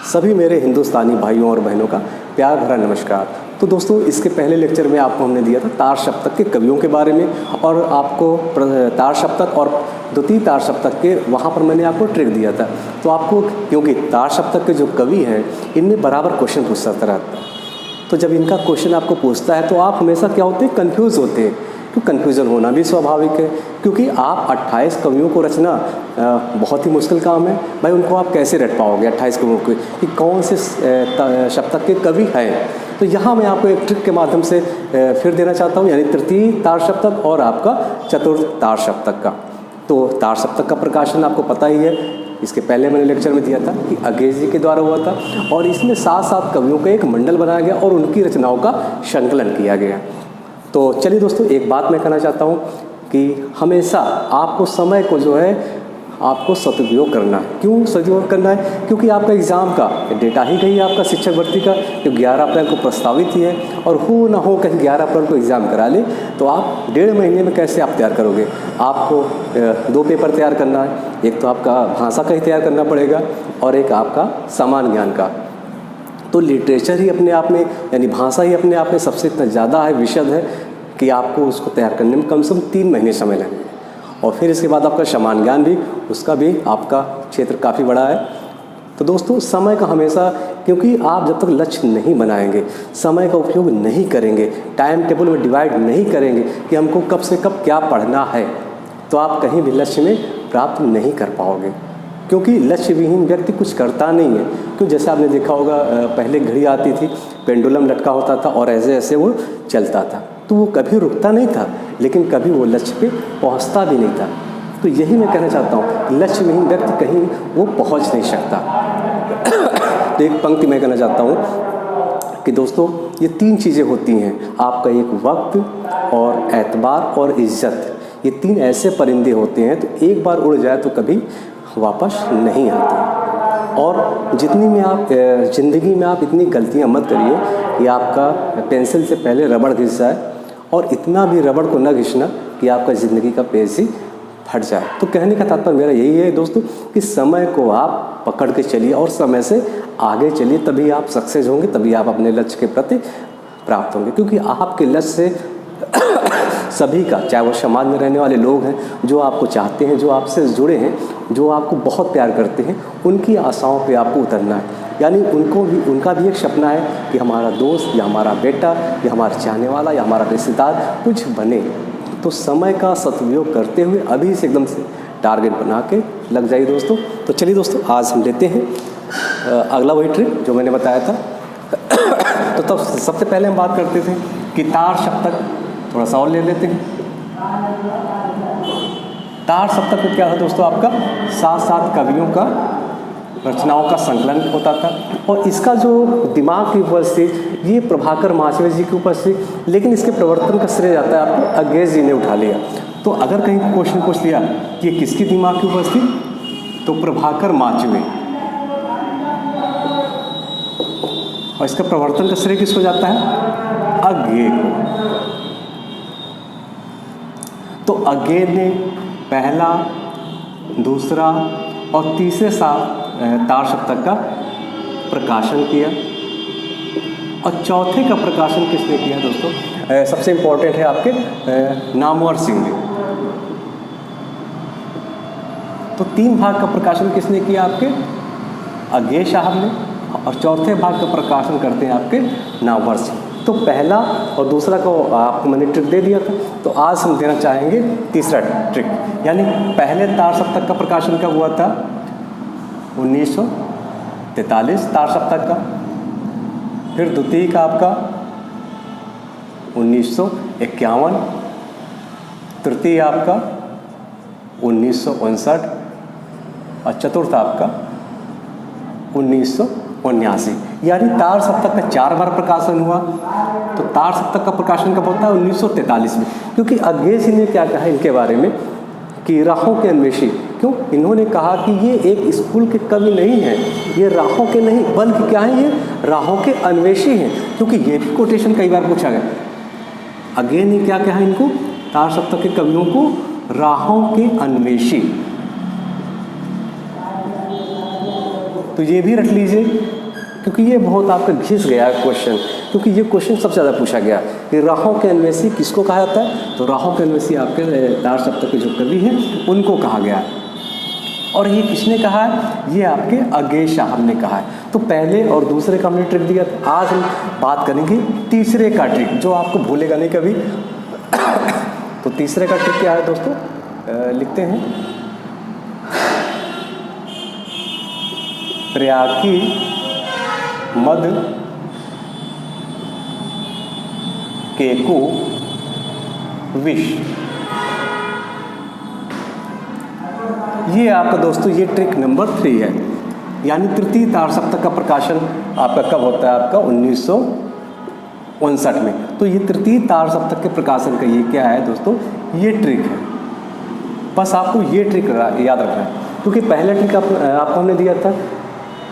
सभी मेरे हिंदुस्तानी भाइयों और बहनों का प्यार भरा नमस्कार। तो दोस्तों, इसके पहले लेक्चर में आपको हमने दिया था तार सप्तक के कवियों के बारे में, और आपको तार सप्तक और द्वितीय तार सप्तक के वहाँ पर मैंने आपको ट्रिक दिया था। तो आपको, क्योंकि तार सप्तक के जो कवि हैं इनमें बराबर क्वेश्चन पूछता रहता है, तो जब इनका क्वेश्चन आपको पूछता है तो आप हमेशा क्या होते हैं, कन्फ्यूज़ होते हैं। तो कन्फ्यूज़न होना भी स्वाभाविक है, क्योंकि आप 28 कवियों को रचना बहुत ही मुश्किल काम है। भाई उनको आप कैसे रट पाओगे 28 कवियों को, कि कौन से सप्तक के कवि हैं। तो यहाँ मैं आपको एक ट्रिक के माध्यम से फिर देना चाहता हूँ, यानी तृतीय तार सप्तक और आपका चतुर्थ तार सप्तक का। तो तार सप्तक का प्रकाशन आपको पता ही है, इसके पहले मैंने लेक्चर में दिया था कि अगेज जी के द्वारा हुआ था, और इसमें 7 कवियों का एक मंडल बनाया गया और उनकी रचनाओं का संकलन किया गया। तो चलिए दोस्तों, एक बात मैं कहना चाहता हूँ कि हमेशा आपको समय को जो है आपको सदुपयोग करना है। क्यों सदुपयोग करना है? क्योंकि आपका एग्ज़ाम का डेटा ही गई आपका शिक्षक भर्ती का, जो 11 अप्रैल को प्रस्तावित ही है, और हो ना हो कहीं 11 अप्रैल को एग्ज़ाम करा ले तो आप 1.5 महीने में कैसे आप तैयार करोगे। आपको 2 पेपर तैयार करना है, एक तो आपका भाषा का ही तैयार करना पड़ेगा और एक आपका सामान्य ज्ञान का। तो लिटरेचर ही अपने आप में, यानी भाषा ही अपने आप में सबसे इतना ज़्यादा है, विशद है कि आपको उसको तैयार करने में कम से कम 3 महीने समय लगेगा। और फिर इसके बाद आपका सामान्य ज्ञान भी, उसका भी आपका क्षेत्र काफ़ी बड़ा है। तो दोस्तों, समय का हमेशा, क्योंकि आप जब तक लक्ष्य नहीं बनाएंगे, समय का उपयोग नहीं करेंगे, टाइम टेबल में डिवाइड नहीं करेंगे कि हमको कब से कब क्या पढ़ना है, तो आप कहीं भी लक्ष्य में प्राप्त नहीं कर पाओगे। क्योंकि लक्ष्य विहीन व्यक्ति कुछ करता नहीं है। क्यों, जैसे आपने देखा होगा पहले घड़ी आती थी, पेंडुलम लटका होता था और ऐसे ऐसे वो चलता था, तो वो कभी रुकता नहीं था, लेकिन कभी वो लक्ष्य पे पहुंचता भी नहीं था। तो यही मैं कहना चाहता हूँ, लक्ष्य विहीन व्यक्ति कहीं वो पहुंच नहीं सकता। तो एक पंक्ति मैं कहना चाहता हूँ कि दोस्तों, ये 3 चीज़ें होती हैं, आपका एक वक्त और एतबार और इज्जत। ये 3 ऐसे परिंदे होते हैं, तो एक बार उड़ जाए तो कभी वापस नहीं आते। और जितनी में आप ज़िंदगी में आप इतनी गलतियाँ मत करिए कि आपका पेंसिल से पहले रबड़ घिस जाए, और इतना भी रबड़ को न घिसना कि आपका ज़िंदगी का पेज ही फट जाए। तो कहने का तात्पर्य मेरा यही है दोस्तों, कि समय को आप पकड़ के चलिए और समय से आगे चलिए, तभी आप सक्सेस होंगे, तभी आप अपने लक्ष्य के प्रति प्राप्त होंगे। क्योंकि आपके लक्ष्य से सभी का, चाहे वो समाज में रहने वाले लोग हैं जो आपको चाहते हैं, जो आपसे जुड़े हैं, जो आपको बहुत प्यार करते हैं, उनकी आशाओं पे आपको उतरना है। यानी उनका भी एक सपना है कि हमारा दोस्त या हमारा बेटा या हमारा चाहने वाला या हमारा रिश्तेदार कुछ बने। तो समय का सदुपयोग करते हुए अभी से एकदम से टारगेट बना के लग जाइए दोस्तों। तो चलिए दोस्तों, आज हम लेते हैं अगला वही ट्रिक जो मैंने बताया था। तो तब सबसे पहले हम बात करते थे कि तार सप्तक, थोड़ा सा और ले लेते हैं। तार सप्तक में क्या था दोस्तों, आपका 7 कवियों का रचनाओं का संकलन होता था, और इसका जो दिमाग की उपज थी ये प्रभाकर माचवे जी के ऊपर से, लेकिन इसके प्रवर्तन का श्रेय जाता है आपको अगेज जी ने उठा लिया। तो अगर कहीं क्वेश्चन पूछ लिया कि ये किसकी दिमाग की उपज थी, तो प्रभाकर माचवे, और इसका प्रवर्तन का श्रेय किसको जाता है, अगे को। तो अगे ने पहला, दूसरा और तीसरे तार सप्तक का प्रकाशन किया, और चौथे का प्रकाशन किसने किया दोस्तों, सबसे इम्पोर्टेंट है आपके नामवर सिंह ने। तो 3 भाग का प्रकाशन किसने किया, आपके अगे साहब ने, और चौथे भाग का प्रकाशन करते हैं आपके नामवर सिंह। तो पहला और दूसरा को आपको मैंने ट्रिक दे दिया था, तो आज हम देना चाहेंगे तीसरा ट्रिक। यानी पहले तार सप्तक का प्रकाशन कब हुआ था, 1943 तार सप्तक का। फिर द्वितीय का आपका 1951, तृतीय आपका 1959, और चतुर्थ आपका 1979। यानी तार सप्तक का 4 बार प्रकाशन हुआ। तो तार सप्तक का प्रकाशन कब होता है, 1943 में। क्योंकि अगेज जी ने क्या कहा इनके बारे में कि राहों के अन्वेषी। क्यों, इन्होंने कहा कि ये एक स्कूल के कवि नहीं हैं, ये राहों के नहीं बल्कि क्या है, ये राहों के अन्वेषी हैं। क्योंकि ये भी कोटेशन कई बार पूछा गया। अगेन ने क्या कहा इनको, तार सप्तक के कवियों को राहों के अन्वेषी। तो ये भी रख लीजिए, क्योंकि ये बहुत आपका घिस गया है क्वेश्चन, क्योंकि ये क्वेश्चन सबसे ज़्यादा पूछा गया कि राहों के अन्वेषी किसको कहा जाता है, तो राहों के अन्वेषी आपके तार सप्तक के जो कवि हैं उनको कहा गया है। और ये किसने कहा है, ये आपके अज्ञेय साहब ने कहा है। तो पहले और दूसरे का हमने ट्रिक दिया था। आज हम बात करेंगे तीसरे का ट्रिक, जो आपको भूलेगा नहीं कभी। तो तीसरे का ट्रिक क्या है दोस्तों, लिखते हैं, प्रयागी मद केकु विष। ये आपका दोस्तों ये ट्रिक नंबर 3 है। यानी तृतीय तार सप्तक का प्रकाशन आपका कब होता है, आपका 1959 में। तो ये तृतीय तार सप्तक के प्रकाशन का ये क्या है दोस्तों, ये ट्रिक है। बस आपको ये ट्रिक याद रखना है, क्योंकि पहला ट्रिक आपको हमने दिया था,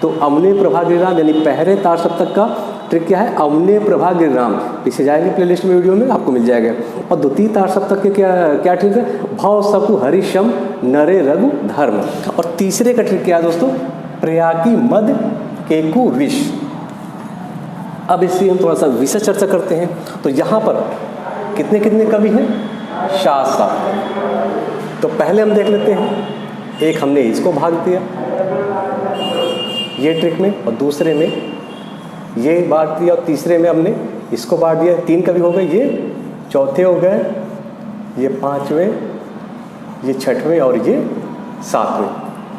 तो अमने प्रभा गिरिराम, यानी पहले तार सप्तक का ट्रिक क्या है, अमने प्रभा गिरिराम, पीछे जाएंगे प्लेलिस्ट में, वीडियो में आपको मिल जाएगा। और द्वितीय तार सप्तक के क्या ट्रिक है, भव सकु हरिशम नरे रघु धर्म। और तीसरे का ट्रिक क्या है दोस्तों, प्रयागी मद केकु विष। अब इससे हम थोड़ा सा विशेष चर्चा करते हैं। तो यहाँ पर कितने कितने कवि हैं, 7। तो पहले हम देख लेते हैं, एक हमने इसको भाग दिया ये ट्रिक में, और दूसरे में ये बांट दिया, और तीसरे में हमने इसको बांट दिया। 3 कवि हो गए, ये चौथे हो गए, ये 5वें, ये 6वें और ये 7वें।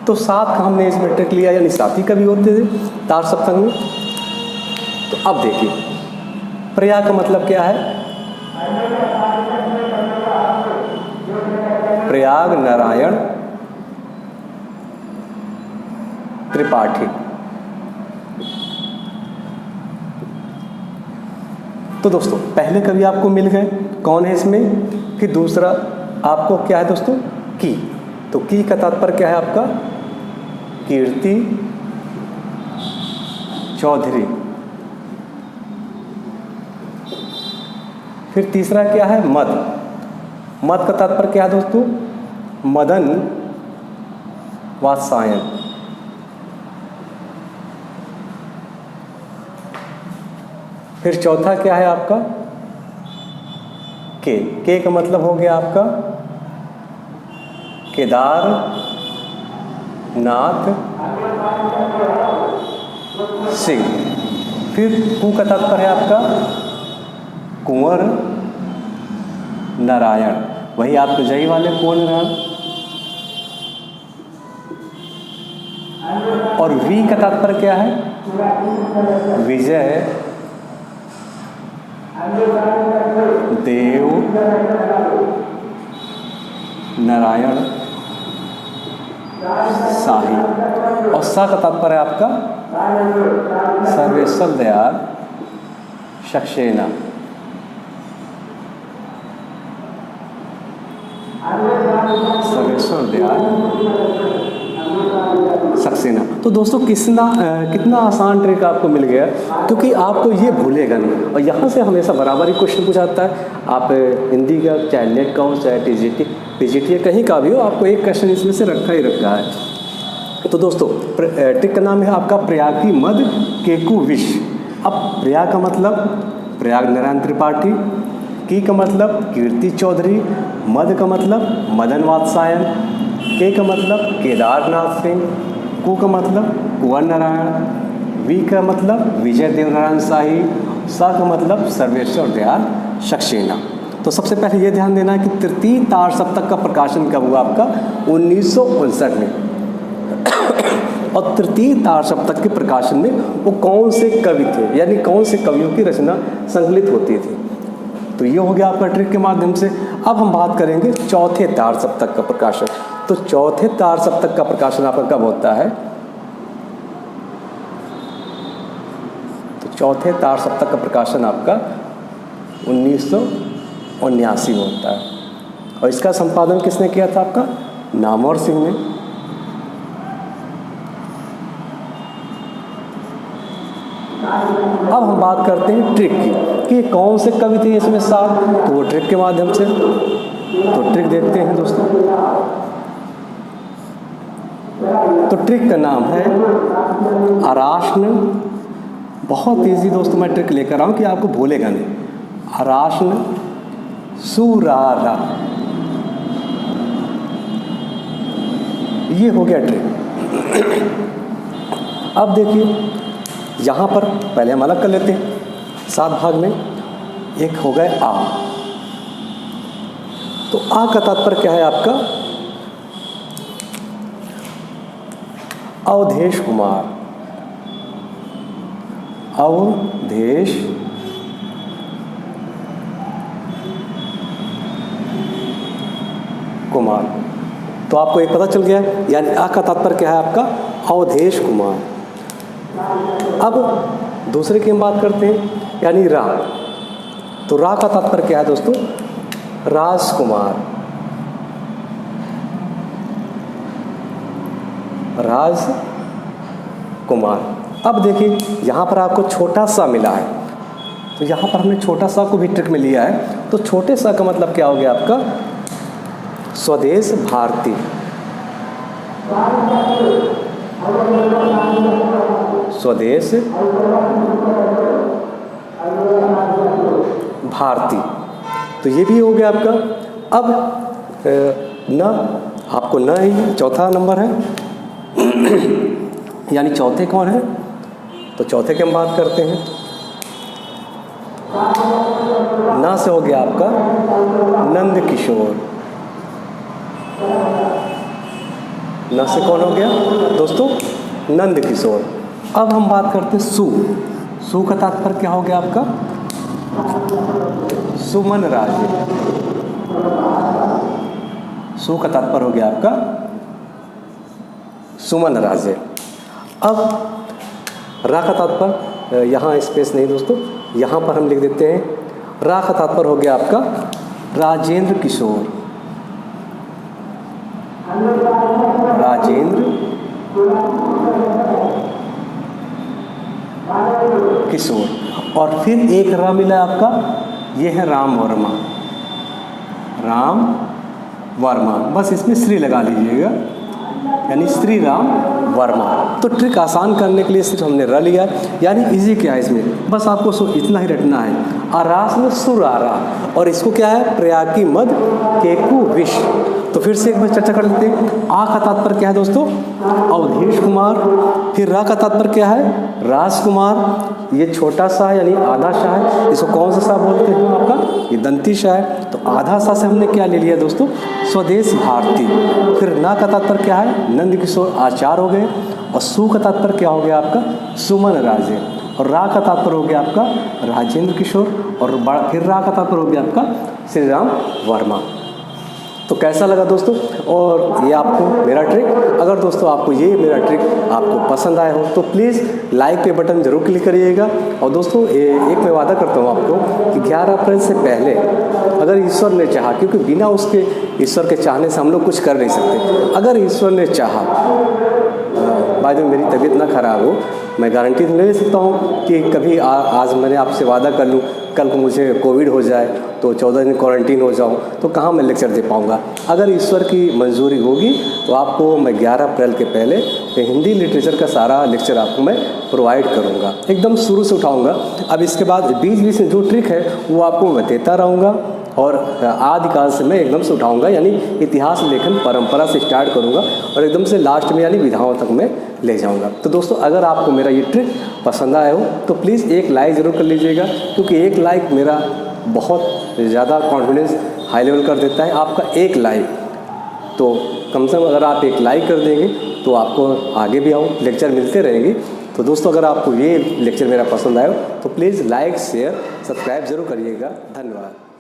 तो 7 का हमने इसमें ट्रिक लिया, यानी 7 ही कवि होते थे तार सप्तक में। तो अब देखिए प्रयाग का मतलब क्या है, प्रयाग नारायण त्रिपाठी। तो दोस्तों पहले कवि आपको मिल गए, कौन है इसमें, फिर दूसरा आपको क्या है दोस्तों, की। तो की का तात्पर्य क्या है आपका, कीर्ति चौधरी। फिर तीसरा क्या है, मद। मद का तात्पर्य क्या है दोस्तों, मदन वात्सायन। फिर चौथा क्या है आपका, के का मतलब हो गया आपका केदार नाथ सिंह। फिर कु का तात्पर्य है आपका कुंवर नारायण, वही आपके जय वाले कुंवर नारायण। और वी का तात्पर्य क्या है, विजय देव नारायण शाही। और सा का तात्पर्य है आपका सर्वेश्वर दयाल सक्सेना। सर्वेश्वर दयाल सक्सेना। तो दोस्तों कितना आसान ट्रिक आपको मिल गया, क्योंकि आपको ये भूलेगा नहीं। और यहाँ से हमेशा बराबर ही क्वेश्चन पूछा जाता है, आप हिंदी का चाहे नेट का हो चाहे टीजीटी कहीं का भी हो, आपको एक क्वेश्चन इसमें से रखा ही रखा है। तो दोस्तों ट्रिक का नाम है आपका प्रयागी मद केकु विष। अब प्रयाग का मतलब प्रयाग नारायण त्रिपाठी, की का मतलब कीर्ति चौधरी, मद का मतलब मदन वात्सायन, के का मतलब केदारनाथ सिंह, कु का मतलब कुंवर नारायण, वी का मतलब विजय देव नारायण शाही, सा का मतलब सर्वेश्वर दयाल सक्सेना। तो सबसे पहले ये ध्यान देना है कि तृतीय तार सप्तक का प्रकाशन कब हुआ आपका, 1959 में। और तृतीय तार सप्तक के प्रकाशन में वो कौन से कवि थे, यानी कौन से कवियों की रचना संकलित होती थी। तो ये हो गया आपका ट्रिक के माध्यम से। अब हम बात करेंगे चौथे तार सप्तक का प्रकाशन। तो चौथे तार सप्तक का प्रकाशन आपका कब होता है, तो चौथे तार सप्तक का प्रकाशन आपका 1979 में होता है। और इसका संपादन किसने किया था, आपका नामवर सिंह ने। अब हम बात करते हैं ट्रिक की, कि कौन से कवि थे इसमें 7, तो वो ट्रिक के माध्यम से। तो ट्रिक देखते हैं दोस्तों। तो ट्रिक का नाम है अराशन। बहुत ईजी दोस्तों मैं ट्रिक लेकर आऊँ कि आपको भूलेगा नहीं। अराशन सुरारा, ये हो गया ट्रिक। अब देखिए यहाँ पर पहले हम अलग कर लेते हैं 7 भाग में। एक हो गए आ, तो आ का तात्पर्य क्या है आपका? अवधेश कुमार। अवधेश कुमार, तो आपको एक पता चल गया, यानी आ का तात्पर्य क्या है आपका? अवधेश कुमार। अब दूसरे की हम बात करते हैं, यानी रा। तो रा का तात्पर्य क्या है दोस्तों? राजकुमार। राजकुमार। अब देखिए यहाँ पर आपको छोटा सा मिला है, तो यहाँ पर हमने छोटा सा को भी ट्रिक में लिया है। तो छोटे सा का मतलब क्या हो गया आपका? स्वदेश भारती। स्वदेश भारती, तो ये भी हो गया आपका। अब न, आपको न ही चौथा नंबर है, यानी चौथे कौन है? तो चौथे की हम बात करते हैं। न से हो गया आपका नंद किशोर। न से कौन हो गया दोस्तों? नंद किशोर। अब हम बात करते हैं सु। सु का तात्पर्य क्या हो गया आपका? सुमन राजे। सु का तात्पर्य हो गया आपका सुमन राजे। अब रा का तात्पर्य, यहाँ स्पेस नहीं दोस्तों, यहाँ पर हम लिख देते हैं रा का तात्पर्य हो गया आपका राजेंद्र किशोर। राजेंद्र किशोर। और फिर एक रा मिला आपका, ये है राम वर्मा। राम वर्मा, बस इसमें श्री लगा लीजिएगा, यानी श्री राम वर्मा। तो ट्रिक आसान करने के लिए सिर्फ हमने र लिया, यानी इजी क्या है इसमें? बस आपको इतना ही रटना है, आरास में सुर आ रहा, और इसको क्या है? प्रयाग की मद केकु विष। तो फिर से एक बार चर्चा कर लेते हैं। आ का तात्पर्य क्या है दोस्तों? अवधेश कुमार। फिर रा का तात्पर्य क्या है? राजकुमार। ये छोटा सा है यानी आधा सा है, इसको कौन सा सा बोलते हैं आपका? ये दंती सा है। तो आधा सा से हमने क्या ले लिया दोस्तों? स्वदेश भारती। फिर ना का तात्पर्य क्या है? नंद किशोर आचार्य हो गए। और सु का तात्पर्य क्या हो गया आपका? सुमन राजे। और रा का तात्पर्य हो गया आपका राजेंद्र किशोर। और फिर रा का तात्पर्य हो गया आपका श्री राम वर्मा। तो कैसा लगा दोस्तों? और ये आपको मेरा ट्रिक, अगर दोस्तों आपको ये मेरा ट्रिक आपको पसंद आया हो तो प्लीज़ लाइक पे बटन ज़रूर क्लिक करिएगा। और दोस्तों एक मैं वादा करता हूँ आपको कि 11 अप्रैल से पहले अगर ईश्वर ने चाहा, क्योंकि बिना उसके ईश्वर के चाहने से हम लोग कुछ कर नहीं सकते, अगर ईश्वर ने चाहा, बाद में मेरी तबीयत ना खराब हो, मैं गारंटी नहीं ले सकता हूँ कि कभी आज मैंने आपसे वादा कर लूँ कल को मुझे कोविड हो जाए तो 14 दिन क्वारंटीन हो जाऊँ, तो कहाँ मैं लेक्चर दे पाऊँगा। अगर ईश्वर की मंजूरी होगी तो आपको मैं 11 अप्रैल के पहले हिंदी लिटरेचर का सारा लेक्चर आपको मैं प्रोवाइड करूँगा, एकदम शुरू से उठाऊँगा। अब इसके बाद बीच बीच में जो ट्रिक है वो आपको मैं देता रहूँगा, और आदिकाल से मैं एकदम से उठाऊँगा, यानी इतिहास लेखन परंपरा से स्टार्ट करूँगा और एकदम से लास्ट में यानी विधाओं तक मैं ले जाऊँगा। तो दोस्तों अगर आपको मेरा ये ट्रिक पसंद आया हो तो प्लीज़ एक लाइक ज़रूर कर लीजिएगा, क्योंकि एक लाइक मेरा बहुत ज़्यादा कॉन्फिडेंस हाई लेवल कर देता है। आपका एक लाइक, तो कम से कम अगर आप एक लाइक कर देंगे तो आपको आगे भी आओ लेक्चर मिलते रहेंगे। तो दोस्तों अगर आपको ये लेक्चर मेरा पसंद आया हो तो प्लीज़ लाइक शेयर सब्सक्राइब ज़रूर करिएगा। धन्यवाद।